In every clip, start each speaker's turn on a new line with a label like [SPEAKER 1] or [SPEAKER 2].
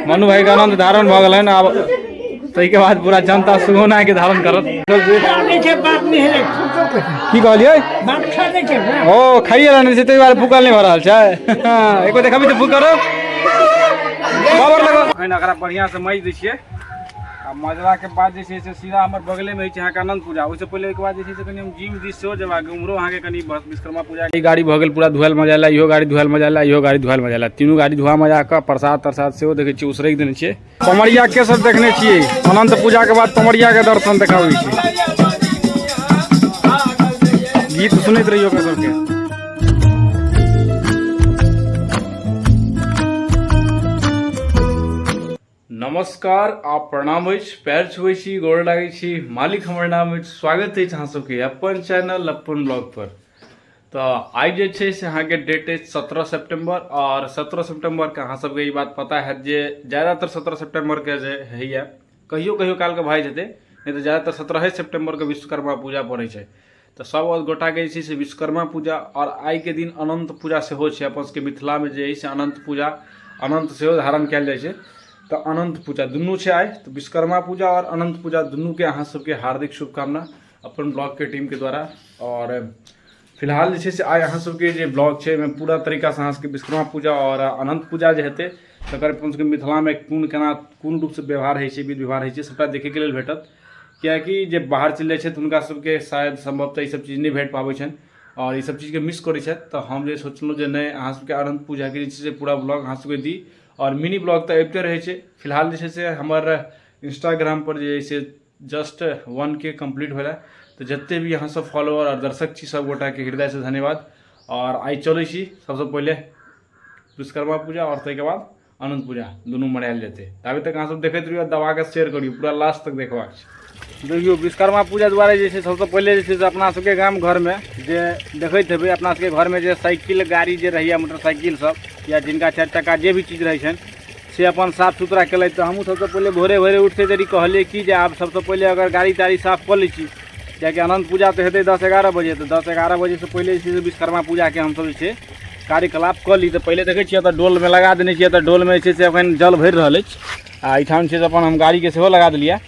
[SPEAKER 1] मनु भाई का अनंत धारण भ गल अब तै के बाद पूरा जनता सुगौना के धारण करत की कहलिए ओ खाइए रहने से तै बार फुकल नहीं भ रहल छै एको देखबी त फुक करो बाबर लगो एखन एकरा बढ़िया से मैज दै छियै आ मजला के बाद जे छै से सीधा हमर बगले में छै अहाँ के अनंत पूजा ओइसे पहिले एक बाद जे छै से कनी हम जिम दिस सेहो जेबाक उम्हरो अहाँ के कनी विश्वकर्मा पूजा ई गाड़ी भ गेल पूरा धुआल मजाला इहो गाड़ी धुआल मजाला इहो गाड़ी धुआल मजाला तीनों गाड़ी धुआ मजा के प्रसाद तरसाद सेहो देखै छी उसरैक देने छियै पमरिया के सब देखने छियै अनंत पूजा के बाद पमरिया के दर्शन देखाबै छी गीत सुनैत रहियो के सबके नमस्कार आप प्रणाम पैर छुए छी गोर लागे छी मालिक हमर नाम स्वागत है अहाँ सबके अपन चैनल अपन ब्लॉग पर। तो आई जे छै से अहाँ के डेट है 17 सितंबर और 17 सितंबर के अहाँ सबके ई बात पता है जे ज्यादातर 17 सितंबर के जे है कहियो कहियो काल के भाई जेते नहीं तो ज्यादातर 17 सितंबर के विश्वकर्मा पूजा पड़े छै। तो सब गोटा के जे से विश्वकर्मा पूजा और आई के दिन अनंत पूजा सेहो छै अपन सबके मिथिला में जे है से अनंत पूजा अनंत सेहो धारण कयल जाइ छै। तो अनंत पूजा दुनू छै आइ तो विश्वकर्मा पूजा और अनंत पूजा दुनू के अहाँ सबके हार्दिक शुभकामना अपन ब्लॉग के टीम के द्वारा। और फिलहाल जे छै से आइ अहाँ सबके जे ब्लॉग छै में पूरा तरीका से अहाँ सबके विश्वकर्मा पूजा और अनंत पूजा जे हेतै तकर अपन सबके मिथिला में कोन रूप से व्यवहार होइ छै विधि व्यवहार होइ छै सबटा देखे के लेल भेटत कियाकि जे बाहर चलि जाइ छै तऽ हुनका सबके शायद संभवतः ई सब चीज नहीं भेट पाबै छनि और ई सब चीज के मिस करै छथि। तो हम जे सोचलहुँ जे नहीं अहाँ सबके अनंत पूजा के जे छै से पूरा ब्लॉग अहाँ सबके दी और मिनी ब्लॉग तो अबिते रहे छै। फिलहाल जे छै से हमर इंस्टाग्राम पर जे है से जस्ट 1K कम्प्लीट भेला तो जत्ते भी यहाँ सब फॉलोअर और दर्शक छी सब गोटा के हृदय से धन्यवाद। और आई चलै छी सबसे पहले विश्वकर्मा पूजा और तै के बाद अनंत पूजा दुनू मनायल जेतै। अभी तक अहाँ सब देखैत रहियो दबा के शेयर करियो पूरा लास्ट तक देखबाक छै। देखियो विश्वकर्मा पूजा द्वारा जे छै सबसे पहले जे छै से अपना सबके गाम घर में जे देखैत हेबै अपना सबके घर में जे साइकिल गाड़ी जे रहैया मोटरसाइकिल सब या जिनका 4 चक्का जे भी चीज रहे छन से अपन साफ सुथरा केलै। तो हमहूँ सबसे पहले भोरे भोरे उठते देरी कहलिए कि जे आब सबसे पहले अगर गाड़ी ताड़ी साफ कर लै छी कियाकि अनंत पूजा तो हेतै 10-11 बजे तो 10-11 बजे से पहले जे विश्वकर्मा पूजा के हम सब जे छै कार्यकलाप कर ली। तो पहले देखै छियै तऽ डोल में लगा देने छियै तऽ डोल में जे छै से अखन जल भरि रहल अछि आ एहिठाम छै अपन हम गाड़ी के सेहो लगा देलियै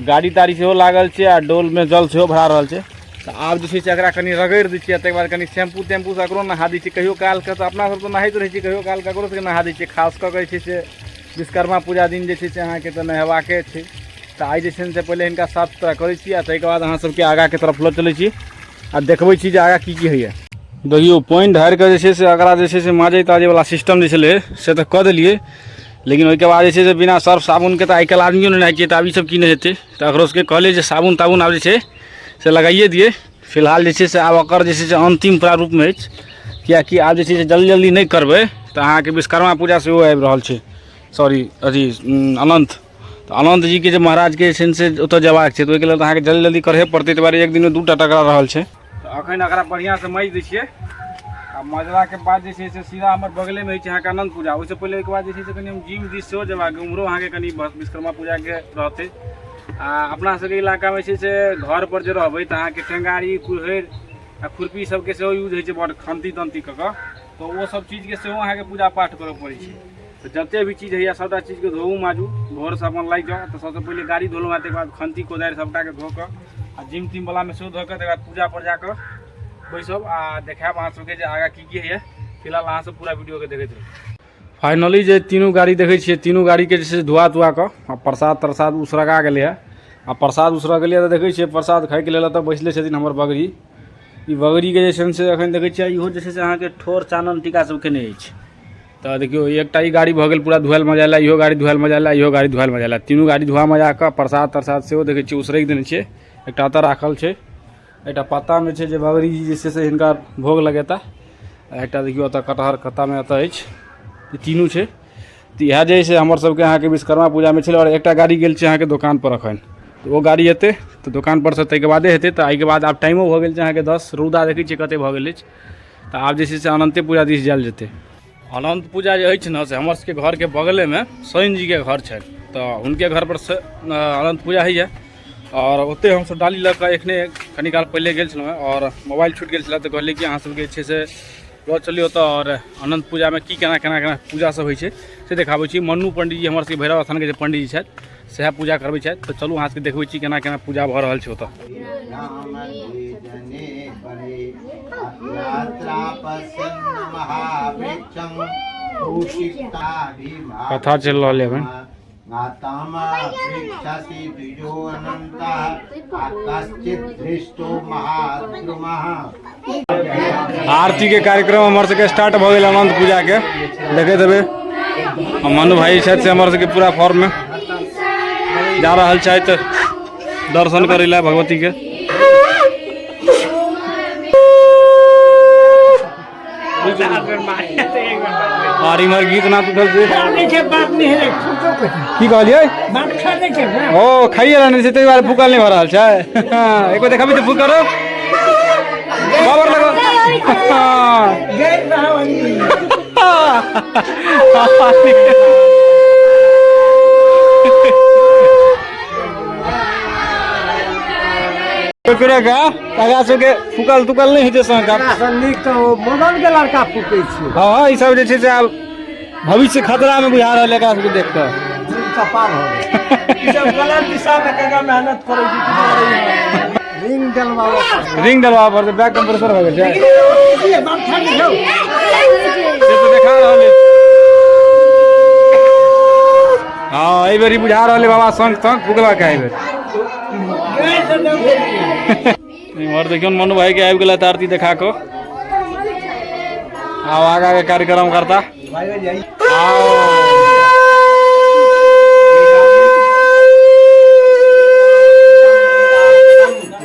[SPEAKER 1] गाड़ी ताड़ी सेहो लागल छै आ डोल में जल सेहो भरा रहल छै। तो आब जे छै से एकरा कनी रगड़ि दै छियै तकर बाद कनी शैम्पू तैम्पू से एकरो नहा दै छियै कहियो काल के तो अपना सब तो नहाइत रहै छियै कहियो काल ककरो से नहा दै छियै खास कऽ के जे छै से विश्वकर्मा पूजा दिन जे छै से अहाँके तऽ नहेबाके छै। तो आई जे छै से पहिले हिनका साफ सुथरा करै छी आ ताहिके बाद अहाँ सबके आगाँ के तरफ लऽ चलै छी आ देखबै छी जे आगाँ की होइए। देखियो पानि ढारि कऽ जे छै से एकरा जे छै से माँजै ताजैवला सिस्टम जे छलै से तऽ कऽ देलियै लेकिन ओहिके बाद जे छै से बिना सर्फ साबुन के तऽ आइ काल्हि आदमियो नहि रहै छियै। तऽ आब ई सब की नहि हेतै तऽ एकरो सबके कहलियै जे साबुन ताबुन आब जे छै से लगाइए दिए। फिलहाल जे छै से आब ओकर जे छै से अंतिम प्रारूप में अछि कियाकि आब जे छै से जल्दी जल्दी नहीं करबै तऽ अहाँके विश्वकर्मा पूजा सेहो आबि रहल छै सॉरी अथी अनंत। तो अनंत जी के जे महाराज के छै से ओतऽ जेबाक छै तऽ ओहिके लेल तऽ अहाँके जल्दी जल्दी करहे पड़तै ताहि दुआरे एक दिन में 2टा टकरा रहल छै। तो एखन एकरा बढ़िया से मैज दै छियै आ मजला के बाद जे छै से सीधा हमर बगले में छै अहाँके अनंत पूजा ओहिसे पहिले एक बाद जे छै से कनी हम जिम दिस सेहो जेबाक उम्हरो अहाँके कनी विश्वकर्मा पूजा के रहतै। आ अपना सबके इलाका में छै से घर पर जे रहबै तऽ अहाँके टेंगारी कुल्हड़ आ खुरपी सबके सेहो यूज होइ छै बड़ खंती तंती कऽ कऽ तो वो सब चीज के सेहो अहाँके पूजा पाठ करऽ पड़ै छै। तो जते भी चीज होइए सबटा चीज के धोऊ माजू भोर से अपन लागि जाओ तो सबसे पहले गाड़ी धोलहुँ तकर बाद खंती कोदारि सबटा के धो कऽ आ जिम टीम वाला में सेहो धो कऽ तकर बाद पूजा पर जाकऽ बैसब आ देखायब अहाँ सबके जे आगाँ की होइए। फिलहाल अहाँ सब पूरा वीडियो के देखैत रहू। फाइनली जे तीनों गाड़ी देखै छियै तीनों गाड़ी के जे छै धुआ तुआ कऽ आ प्रसाद तरसाद उसरगा गेलै है आ प्रसाद उसरग गेलै तऽ देखै छियै प्रसाद खायके लेल तऽ बैसले छथिन हमर बगरी। ई बगरी के जे छै से एखन देखै छियै इहो जे छै से अहाँके ठोर चानन टीका सब केने अछि। तो देखियो एकटा ई गाड़ी भऽ गेल पूरा धुआल मजाला इहो गाड़ी धुआल मजाला इहो गाड़ी धुआल मजाला तीनों गाड़ी धुआ मजा कऽ प्रसाद तरसाद सेहो देखै छियै उसरगि देने छियै एकटा एतऽ राखल छै एकटा पत्ता में छै जे बगरी जी जे छै से हिनका भोग लगेता एकटा देखियो एतऽ कटहर कत्ता में एतऽ अछि ई तीनू छै। तो इएह जे छै हमर सबके अहाँके विश्वकर्मा पूजा में छलै और एकटा गाड़ी गेल छै अहाँके दोकान पर एखन तो वो गाड़ी हेतै तो दोकान पर से ताहिके बादे हेतै। तो एहिके बाद आब टाइमो भऽ गेल छै अहाँके 10 रौदा देखै छियै कते भऽ गेल अछि। तो आब जे छै से अनंते पूजा दिस जायल जेतै। अनंत पूजा जे अछि ने से हमर सबके घर के बगले में शनि जी के घर छै तो हुनके घर पर से अनंत पूजा होइए और ओते हम सब डाली लऽ कऽ एखने कनी काल पहले गेल छलहुँ और मोबाइल छूट गेल छलै तऽ कहलिए कि अहाँ सबके जे छै से लऽ चलियौ तऽ और अनंत पूजा में की केना पूजा सब होइ छै से देखाबै छी। मन्नू पंडित जी हमर सबके भैरव स्थान के पंडित जी छथि सएह पूजा करबै छथि। तो चलू अहाँ सबके देखबै छी केना केना पूजा भऽ रहल छै ओतऽ। कथा चल रहा है आरती के कार्यक्रम हमारे सबके स्टार्ट भ गए अनंत पूजा के देखे देवे। मनु भाई छथि से हमारे सबके पूरा फॉर्म में जा रहा छथि दर्शन करे ला भगवती के। और इमहर गीत नाथ उठल से की कहलिए ओ खाइए रहने से बार फूकल नहीं भऽ रहल छै। एको देखाबी तो फूक करो बाबर लगो का के फुकल तुकल नहीं होते
[SPEAKER 2] मदन के लड़का फूकै छै।
[SPEAKER 1] हाँ ई सब जे छै से आब भविष्य खतरा में बुझा रहल एकरा सबके देख कऽ
[SPEAKER 2] कपार हो ई सब गलत दिशा में कगा मेहनत करै छै।
[SPEAKER 1] रिंग डलवा पर बैक कंप्रेसर हो गेल छै से तो देखा रहल है। हाँ एहि बेरी बुझा रहल है बाबा संग संग फुकबा के एहि बेर। और देखियो मनु भाई के आबि गेल आरती देखा को। आओ आगा के कार्यक्रम करता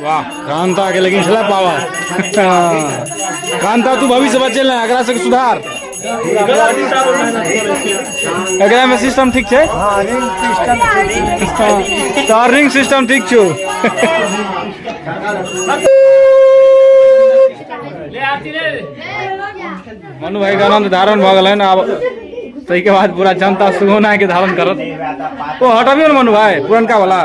[SPEAKER 1] वाह कांता के लेकिन छला पावा कांता तू भविष्य बचे ना एकरा से सुधार एकरा में सिस्टम ठीक छै।
[SPEAKER 2] हां रिंग सिस्टम
[SPEAKER 1] टर्निंग सिस्टम ठीक छौ। मनु भाई का आनंद धारण भ गेल आब तै के बाद पूरा जनता सुगौना के धारण करत। ओ हटबियो न मनु भाई पुरनका वाला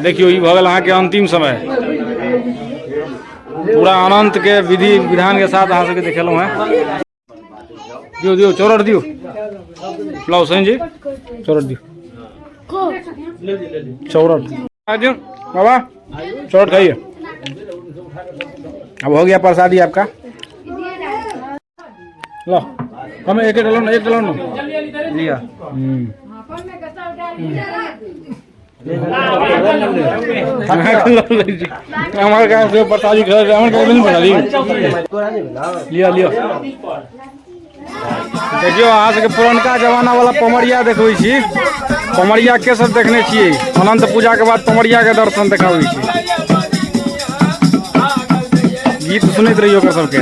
[SPEAKER 1] देखियो ई भ गेल अहाँ के अंतिम समय पूरा अनंत के विधि विधान के साथ अहाँ सबके देखेलहुँ हैं। दियो दियो चौरट दियो लाओ सही जी चौरट दियो चौरट दियो बाबा चौरट खाइए। अब हो गया प्रसादी आपका लो हमें एक डलो ना लिया। हमारे कहा से प्रसादी लिया लिया। देखियो अहाँ सबके पुरनका जमाना वाला पमरिया देखबै छी। पमरिया के सब देखने छियै अनंत पूजा के बाद पमरिया के दर्शन देखाबै छी। गीत सुनैत रहियो ओकर सबके।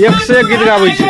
[SPEAKER 1] एक से एक गीत गाबै छी।